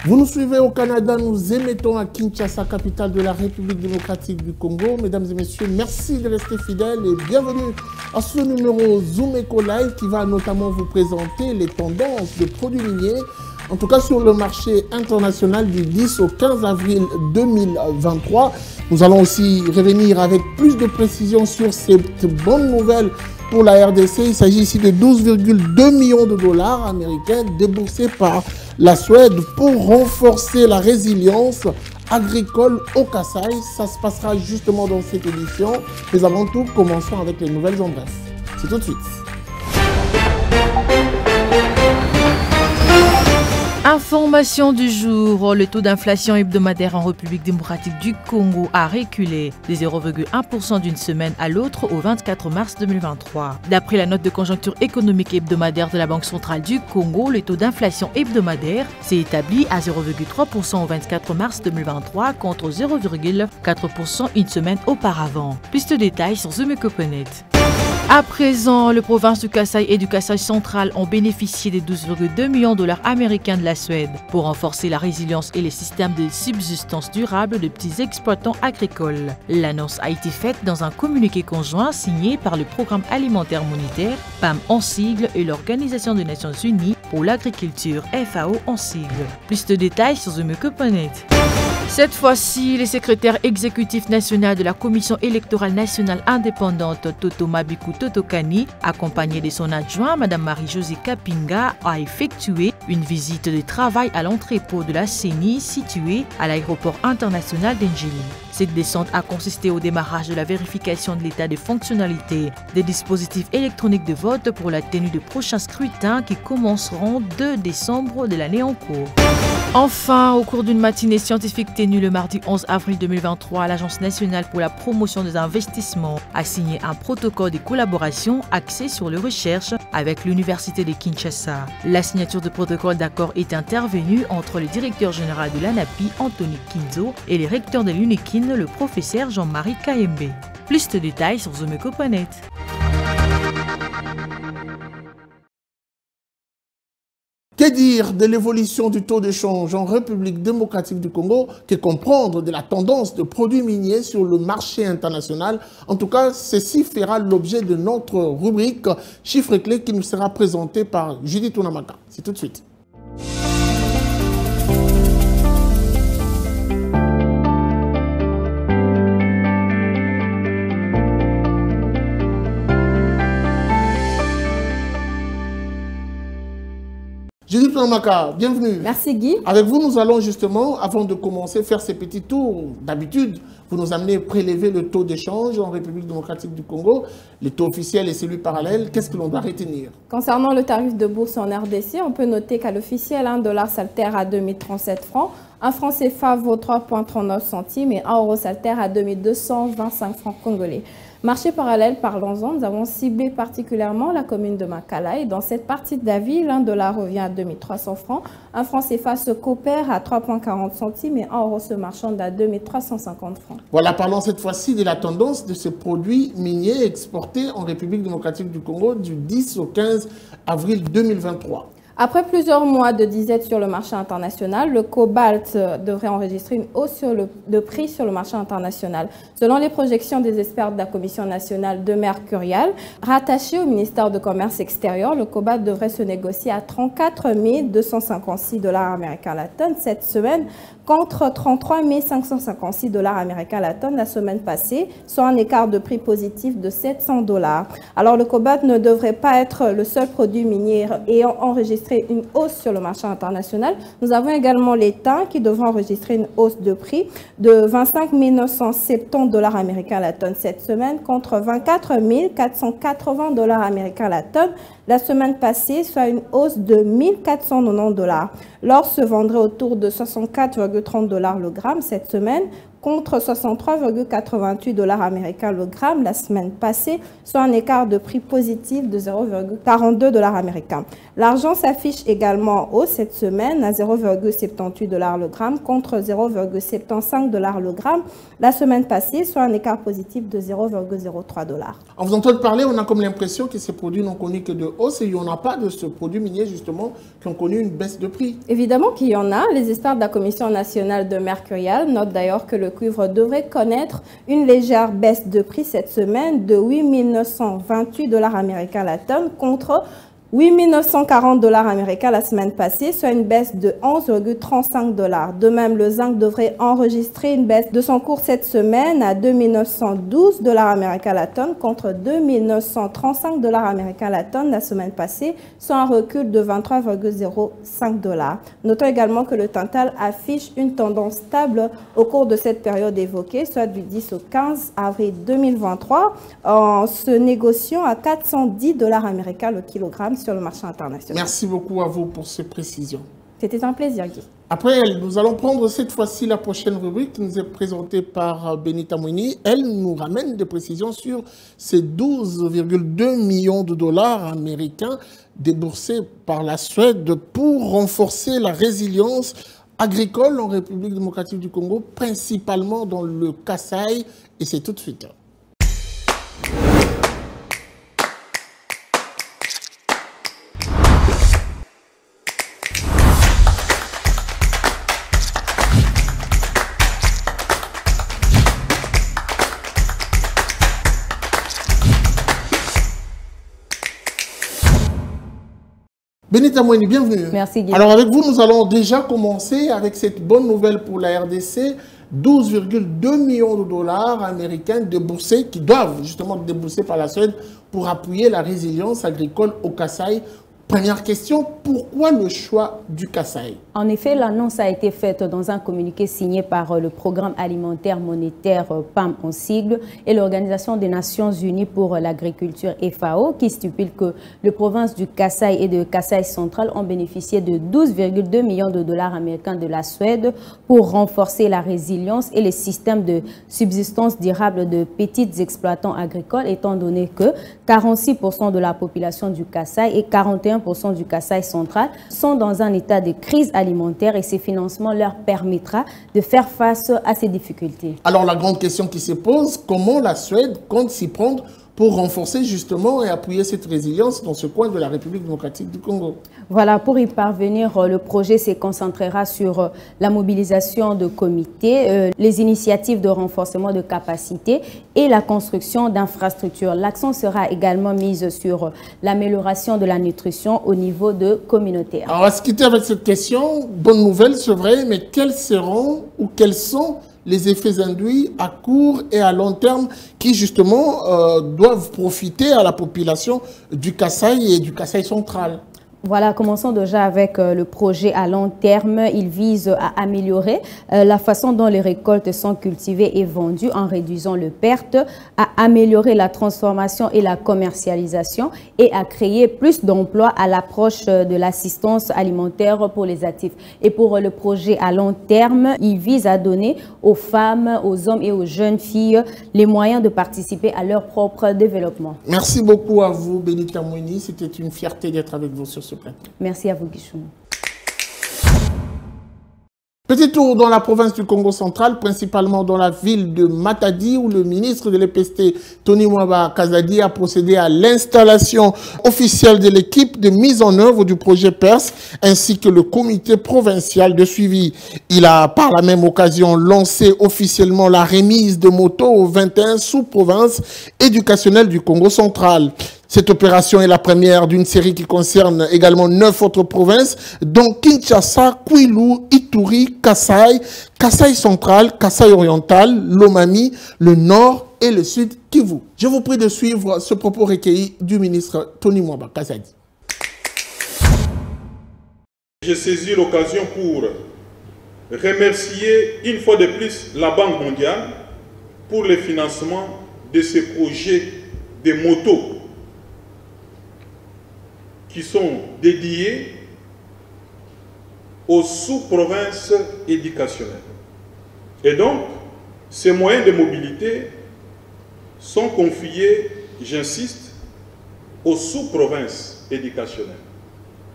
Vous nous suivez au Canada, nous émettons à Kinshasa, capitale de la République démocratique du Congo. Mesdames et messieurs, merci de rester fidèles et bienvenue à ce numéro Zoom Eco Live qui va notamment vous présenter les tendances de produits miniers, en tout cas sur le marché international du 10 au 15 avril 2023. Nous allons aussi revenir avec plus de précision sur cette bonne nouvelle pour la RDC. Il s'agit ici de 12,2 millions de dollars américains déboursés par la Suède pour renforcer la résilience agricole au Kasaï. Ça se passera justement dans cette édition. Mais avant tout, commençons avec les nouvelles en bref. C'est tout de suite. Information du jour, le taux d'inflation hebdomadaire en République démocratique du Congo a reculé de 0,1% d'une semaine à l'autre au 24 mars 2023. D'après la note de conjoncture économique hebdomadaire de la Banque centrale du Congo, le taux d'inflation hebdomadaire s'est établi à 0,3% au 24 mars 2023 contre 0,4% une semaine auparavant. Plus de détails sur TheMekoPonet. À présent, les provinces du Kasaï et du Kasaï central ont bénéficié des 12,2 millions de dollars américains de la Suède pour renforcer la résilience et les systèmes de subsistance durable de petits exploitants agricoles. L'annonce a été faite dans un communiqué conjoint signé par le Programme alimentaire monétaire, PAM en sigle, et l'Organisation des Nations Unies pour l'agriculture, FAO en sigle. Plus de détails sur TheMekoPonet. Cette fois-ci, le secrétaire exécutif national de la Commission électorale nationale indépendante, Toto Mabiku Totokani, accompagné de son adjoint, Mme Marie-Josée Kapinga, a effectué une visite de travail à l'entrepôt de la CENI situé à l'aéroport international d'Engeli. Cette descente a consisté au démarrage de la vérification de l'état de fonctionnalité des dispositifs électroniques de vote pour la tenue de prochains scrutins qui commenceront 2 décembre de l'année en cours. Enfin, au cours d'une matinée scientifique tenue le mardi 11 avril 2023, l'Agence nationale pour la promotion des investissements a signé un protocole de collaboration axé sur les recherches avec l'Université de Kinshasa. La signature de protocole d'accord est intervenue entre le directeur général de l'ANAPI, Anthony Kinzo, et le recteur de l'UNIKIN, le professeur Jean-Marie Kayembe. Plus de détails sur TheMekoPonet. Que dire de l'évolution du taux d'échange en République démocratique du Congo? Que comprendre de la tendance de produits miniers sur le marché international? En tout cas, ceci fera l'objet de notre rubrique Chiffres clés qui nous sera présentée par Judith Unamaka. C'est tout de suite. Judith Unamaka, bienvenue. Merci Guy. Avec vous, nous allons justement, avant de commencer, faire ces petits tours. D'habitude, vous nous amenez prélever le taux d'échange en République démocratique du Congo, les taux officiels et celui parallèle. Qu'est-ce que l'on doit retenir? Concernant le tarif de bourse en RDC, on peut noter qu'à l'officiel, 1 dollar s'altère à 2037 francs, 1 franc CFA vaut 3,39 centimes et 1 euro s'altère à 2225 francs congolais. Marché parallèle, parlons-en, nous avons ciblé particulièrement la commune de Makala et dans cette partie de la ville, 1 dollar revient à 2300 francs, 1 franc CFA se coopère à 3,40 centimes et 1 euro se marchande à 2350 francs. Voilà, parlons cette fois-ci de la tendance de ces produits miniers exportés en République démocratique du Congo du 10 au 15 avril 2023. Après plusieurs mois de disette sur le marché international, le cobalt devrait enregistrer une hausse de prix sur le marché international. Selon les projections des experts de la Commission nationale de Mercurial, rattaché au ministère de Commerce extérieur, le cobalt devrait se négocier à 34 256 dollars américains la tonne cette semaine, contre 33 556 dollars américains la tonne la semaine passée, soit un écart de prix positif de 700 dollars. Alors le cobalt ne devrait pas être le seul produit minier ayant enregistré une hausse sur le marché international. Nous avons également l'étain qui devrait enregistrer une hausse de prix de 25 970 dollars américains la tonne cette semaine contre 24 480 dollars américains la tonne la semaine passée, soit une hausse de 1490 dollars. L'or se vendrait autour de 64,30 dollars le gramme cette semaine contre 63,88 $ américains le gramme la semaine passée, soit un écart de prix positif de 0,42 $ américains. L'argent s'affiche également en hausse cette semaine à 0,78 $ le gramme contre 0,75 $ le gramme la semaine passée, soit un écart positif de 0,03 $. En vous entendant parler, on a comme l'impression que ces produits n'ont connu que de hausse et il n'y en a pas de ce produit minier justement qui ont connu une baisse de prix. Évidemment qu'il y en a. Les experts de la Commission nationale de Mercurial notent d'ailleurs que le cuivre devrait connaître une légère baisse de prix cette semaine de 8 928 $ américains la tonne contre 8 940 $ américains la semaine passée, soit une baisse de 11,35 $. De même, le zinc devrait enregistrer une baisse de son cours cette semaine à 2 912 $ américains la tonne contre 2 935 $ américains la tonne la semaine passée, soit un recul de 23,05 $. Notons également que le tantal affiche une tendance stable au cours de cette période évoquée, soit du 10 au 15 avril 2023, en se négociant à 410 $ américains le kilogramme sur le marché international. Merci beaucoup à vous pour ces précisions. C'était un plaisir, Guy. Après elle, nous allons prendre cette fois-ci la prochaine rubrique qui nous est présentée par Benita Mouini. Elle nous ramène des précisions sur ces 12,2 millions de dollars américains déboursés par la Suède pour renforcer la résilience agricole en République démocratique du Congo, principalement dans le Kasaï. Et c'est tout de suite. Benita Mouini, bienvenue. Merci Guy. Alors avec vous, nous allons déjà commencer avec cette bonne nouvelle pour la RDC. 12,2 millions de dollars américains déboursés, qui doivent justement être déboursés par la Suède pour appuyer la résilience agricole au Kasaï. Première question, pourquoi le choix du Kasaï? En effet, l'annonce a été faite dans un communiqué signé par le Programme alimentaire monétaire PAM en sigle et l'Organisation des Nations Unies pour l'agriculture FAO qui stipule que les provinces du Kasaï et de Kasaï central ont bénéficié de 12,2 millions de dollars américains de la Suède pour renforcer la résilience et les systèmes de subsistance durable de petits exploitants agricoles, étant donné que 46% de la population du Kasaï et 41% du Kasaï central sont dans un état de crise alimentaire et ces financements leur permettra de faire face à ces difficultés. Alors la grande question qui se pose, comment la Suède compte s'y prendre pour renforcer justement et appuyer cette résilience dans ce coin de la République démocratique du Congo? Voilà, pour y parvenir, le projet se concentrera sur la mobilisation de comités, les initiatives de renforcement de capacités et la construction d'infrastructures. L'accent sera également mis sur l'amélioration de la nutrition au niveau de communautaire. Alors on va se quitter avec cette question. Bonne nouvelle, c'est vrai, mais quels seront ou quels sont les effets induits à court et à long terme qui justement doivent profiter à la population du Kasaï et du Kasaï central? Voilà, commençons déjà avec le projet à long terme. Il vise à améliorer la façon dont les récoltes sont cultivées et vendues en réduisant les pertes, à améliorer la transformation et la commercialisation et à créer plus d'emplois à l'approche de l'assistance alimentaire pour les actifs. Et pour le projet à long terme, il vise à donner aux femmes, aux hommes et aux jeunes filles les moyens de participer à leur propre développement. Merci beaucoup à vous, Benita Mouini. C'était une fierté d'être avec vous sur ce plateau. Merci à vous, Guichon. Petit tour dans la province du Congo central, principalement dans la ville de Matadi, où le ministre de l'EPST, Tony Mwaba Kazadi, a procédé à l'installation officielle de l'équipe de mise en œuvre du projet PERS, ainsi que le comité provincial de suivi. Il a par la même occasion lancé officiellement la remise de motos aux 21 sous-provinces éducationnelles du Congo central. Cette opération est la première d'une série qui concerne également 9 autres provinces, dont Kinshasa, Kwilu, Ituri, Kasaï, Kasaï central, Kasaï oriental, Lomami, le nord et le sud Kivu. Je vous prie de suivre ce propos recueilli du ministre Tony Mwaba Kazadi. J'ai saisi l'occasion pour remercier une fois de plus la Banque mondiale pour le financement de ces projets de motos qui sont dédiés aux sous-provinces éducationnelles. Et donc, Ces moyens de mobilité sont confiés, j'insiste, aux sous-provinces éducationnelles.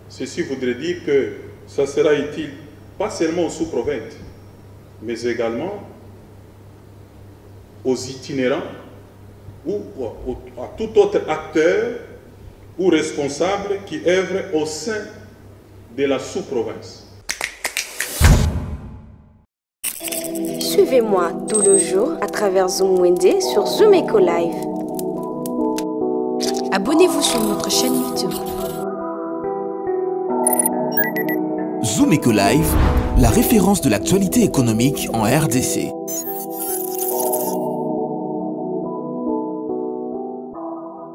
Ceci voudrait dire que ça sera utile pas seulement aux sous-provinces, mais également aux itinérants ou à tout autre acteur ou responsable qui œuvre au sein de la sous-province. Suivez-moi tout le jour à travers Zoom Wende sur Zoom Eco Live. Abonnez-vous sur notre chaîne YouTube. Zoom Eco Live, la référence de l'actualité économique en RDC.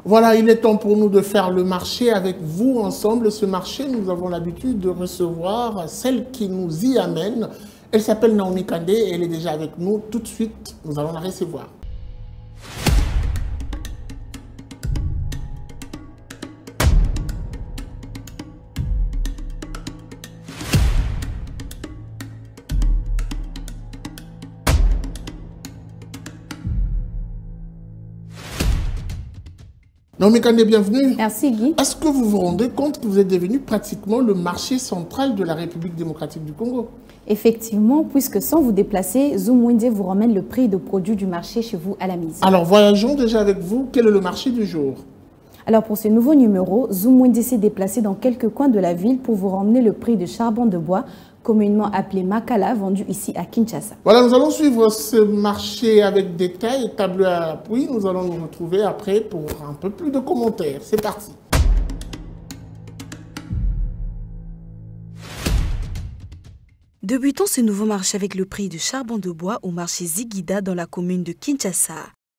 Voilà, il est temps pour nous de faire le marché avec vous ensemble. Ce marché, nous avons l'habitude de recevoir celle qui nous y amène. Elle s'appelle Naomi Kandé et elle est déjà avec nous. Tout de suite, nous allons la recevoir. Naomi Kandé, bienvenue. Merci Guy. Est-ce que vous vous rendez compte que vous êtes devenu pratiquement le marché central de la République démocratique du Congo? Effectivement, puisque sans vous déplacer, Zoom Wende vous ramène le prix de produits du marché chez vous à la maison. Alors voyageons déjà avec vous. Quel est le marché du jour? Alors pour ce nouveau numéro, Zoom Wende s'est déplacé dans quelques coins de la ville pour vous ramener le prix de charbon de bois, communément appelé Makala, vendu ici à Kinshasa. Voilà, nous allons suivre ce marché avec détail, tableau à l'appui. Nous allons nous retrouver après pour un peu plus de commentaires. C'est parti. Débutons ce nouveau marché avec le prix du charbon de bois au marché Ziguida dans la commune de Kinshasa,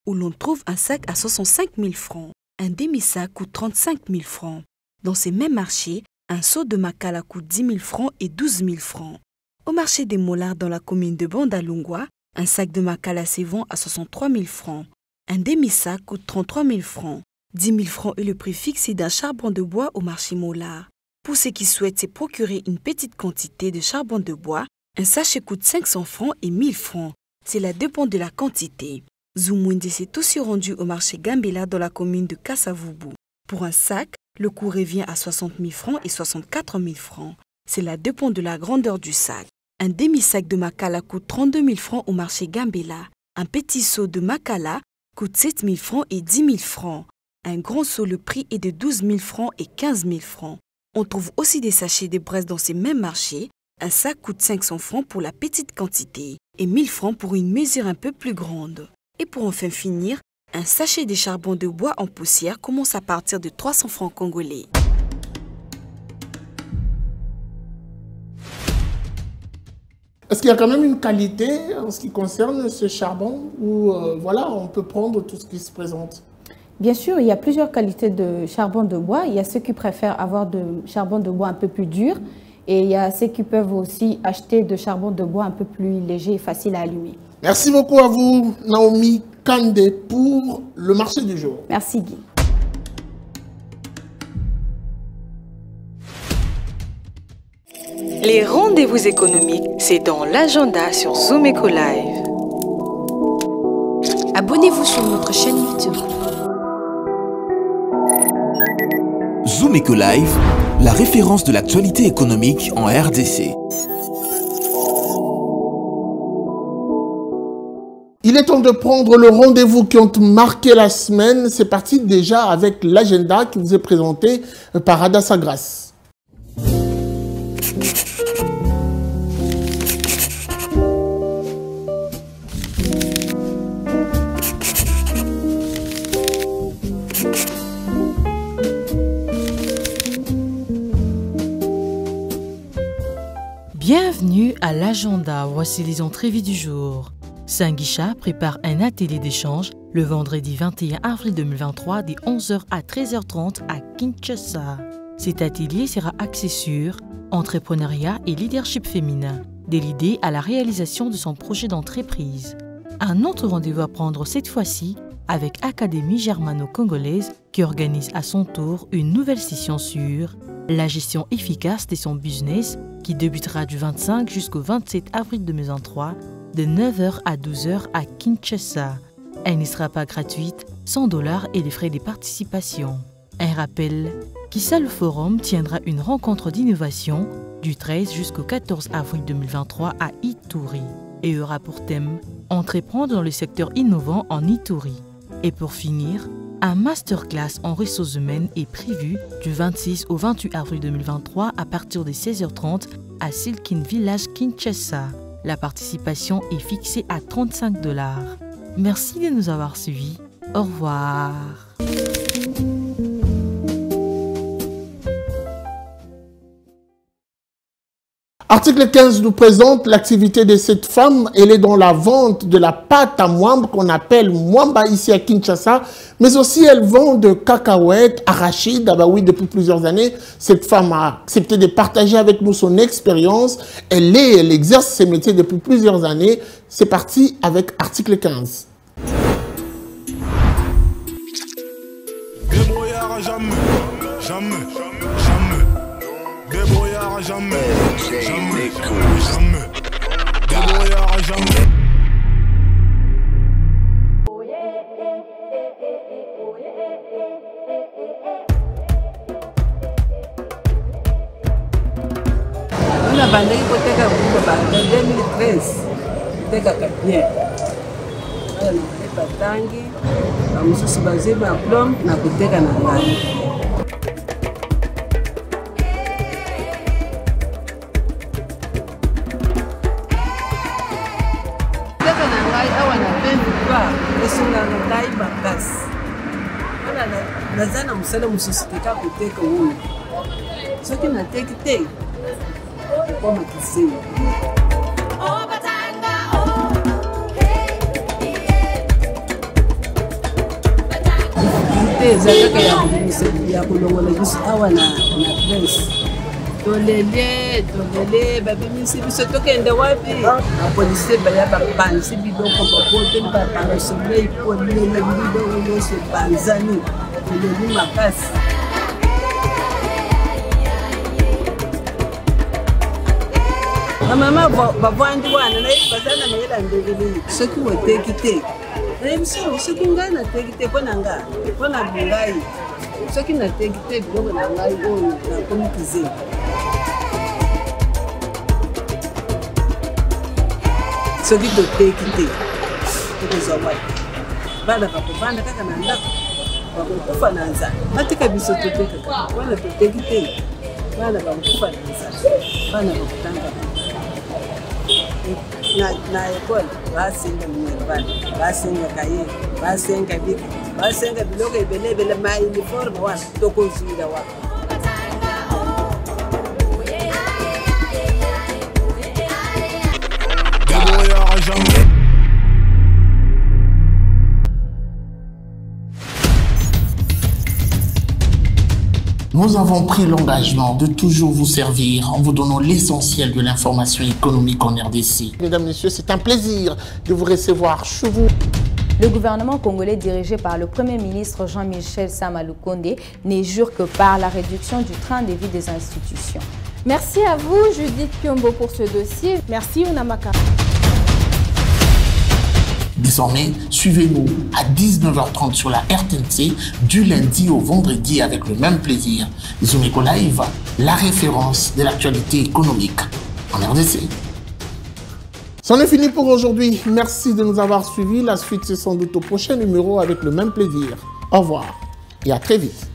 où l'on trouve un sac à 65 000 francs. Un demi-sac coûte 35 000 francs. Dans ces mêmes marchés, un seau de Makala coûte 10 000 francs et 12 000 francs. Au marché des Mollards dans la commune de Bandalungwa, un sac de Makala se vend à 63 000 francs. Un demi-sac coûte 33 000 francs. 10 000 francs est le prix fixé d'un charbon de bois au marché Mollard. Pour ceux qui souhaitent se procurer une petite quantité de charbon de bois, un sachet coûte 500 francs et 1000 francs. Cela dépend de la quantité. Zoom Wende s'est aussi rendu au marché Gambela dans la commune de Kassavubu. Pour un sac, le coût revient à 60 000 francs et 64 000 francs. Cela dépend de la grandeur du sac. Un demi-sac de Makala coûte 32 000 francs au marché Gambela. Un petit seau de Makala coûte 7 000 francs et 10 000 francs. Un grand seau, le prix est de 12 000 francs et 15 000 francs. On trouve aussi des sachets de braise dans ces mêmes marchés. Un sac coûte 500 francs pour la petite quantité et 1000 francs pour une mesure un peu plus grande. Et pour enfin finir, un sachet de charbon de bois en poussière commence à partir de 300 francs congolais. Est-ce qu'il y a quand même une qualité en ce qui concerne ce charbon ou voilà, on peut prendre tout ce qui se présente? Bien sûr, il y a plusieurs qualités de charbon de bois. Il y a ceux qui préfèrent avoir de charbon de bois un peu plus dur et il y a ceux qui peuvent aussi acheter de charbon de bois un peu plus léger et facile à allumer. Merci beaucoup à vous, Naomi Kandé, pour le marché du jour. Merci Guy. Les rendez-vous économiques, c'est dans l'agenda sur Zoom Eco Live. Abonnez-vous sur notre chaîne YouTube. Zoom Eco Live, la référence de l'actualité économique en RDC. Il est temps de prendre le rendez-vous qui ont marqué la semaine. C'est parti déjà avec l'agenda qui vous est présenté par Adassa Grasse. Bienvenue à l'agenda, voici les entrées du jour. Saint-Guichat prépare un atelier d'échange le vendredi 21 avril 2023 de 11h à 13h30 à Kinshasa. Cet atelier sera axé sur entrepreneuriat et leadership féminin, de l'idée à la réalisation de son projet d'entreprise. Un autre rendez-vous à prendre cette fois-ci avec Académie germano-congolaise qui organise à son tour une nouvelle session sur la gestion efficace de son business qui débutera du 25 jusqu'au 27 avril 2023 de 9h à 12h à Kinshasa. Elle ne sera pas gratuite, 100 $ et les frais de participation. Un rappel, Kissal Forum tiendra une rencontre d'innovation du 13 jusqu'au 14 avril 2023 à Ituri et aura pour thème « Entreprendre dans le secteur innovant en Ituri ». Et pour finir, un masterclass en ressources humaines est prévu du 26 au 28 avril 2023 à partir de 16h30 à Silkin Village, Kinshasa. La participation est fixée à 35 $. Merci de nous avoir suivis. Au revoir. Article 15 nous présente l'activité de cette femme. Elle est dans la vente de la pâte à mwamba qu'on appelle mwamba ici à Kinshasa, mais aussi elle vend de cacahuètes, arachides. Ah bah oui, depuis plusieurs années, cette femme a accepté de partager avec nous son expérience. Elle exerce ses métiers depuis plusieurs années. C'est parti avec article 15. Débrouillard jamais, jamais, jamais. Débrouillard jamais, jamais, jamais. Débrouillard jamais. On a bandé hypothèque en 2013. Hypothèque bien. On a pas tangi. On a se basé sur la plombe, on a hypothèque en Angola. Nazana musala musosite ka kuteka uno soki na teki te kwa makisi te zaka ya kulongola biso awa na place tolele babimisi biso tokende wapi apolisi baya bapanzi biloko babote bapanasole ipolile biloko nyonso banzani eleli makasi bamama bavandi wana nayebi baza na mayela ndekeli soki oteki te nayebi soki ngai nateki te mpo na nga mpo na bingai soki nateki te biloko na ngai oyo nakomi kizeni soki toteki te tokozwa wapi bana bakovanda kaka na ndako bakokufa na nzala batika biso totekaka wana toteki te bana bakokufa na nzala bana bakotanga na ekole basenga minene bana basenga kaye basenga biki basenga biloko ebele ma uniforme wana tokozwila wapi. Nous avons pris l'engagement de toujours vous servir en vous donnant l'essentiel de l'information économique en RDC. Mesdames, Messieurs, c'est un plaisir de vous recevoir chez vous. Le gouvernement congolais dirigé par le Premier ministre Jean-Michel Sama Lukonde ne jure que par la réduction du train de vie des institutions. Merci à vous, Judith Piombo, pour ce dossier. Merci, Onamaka. Désormais, suivez-nous à 19h30 sur la RTNC du lundi au vendredi avec le même plaisir. Zumeko Live, la référence de l'actualité économique en RDC. C'en est fini pour aujourd'hui. Merci de nous avoir suivis. La suite, c'est sans doute au prochain numéro avec le même plaisir. Au revoir et à très vite.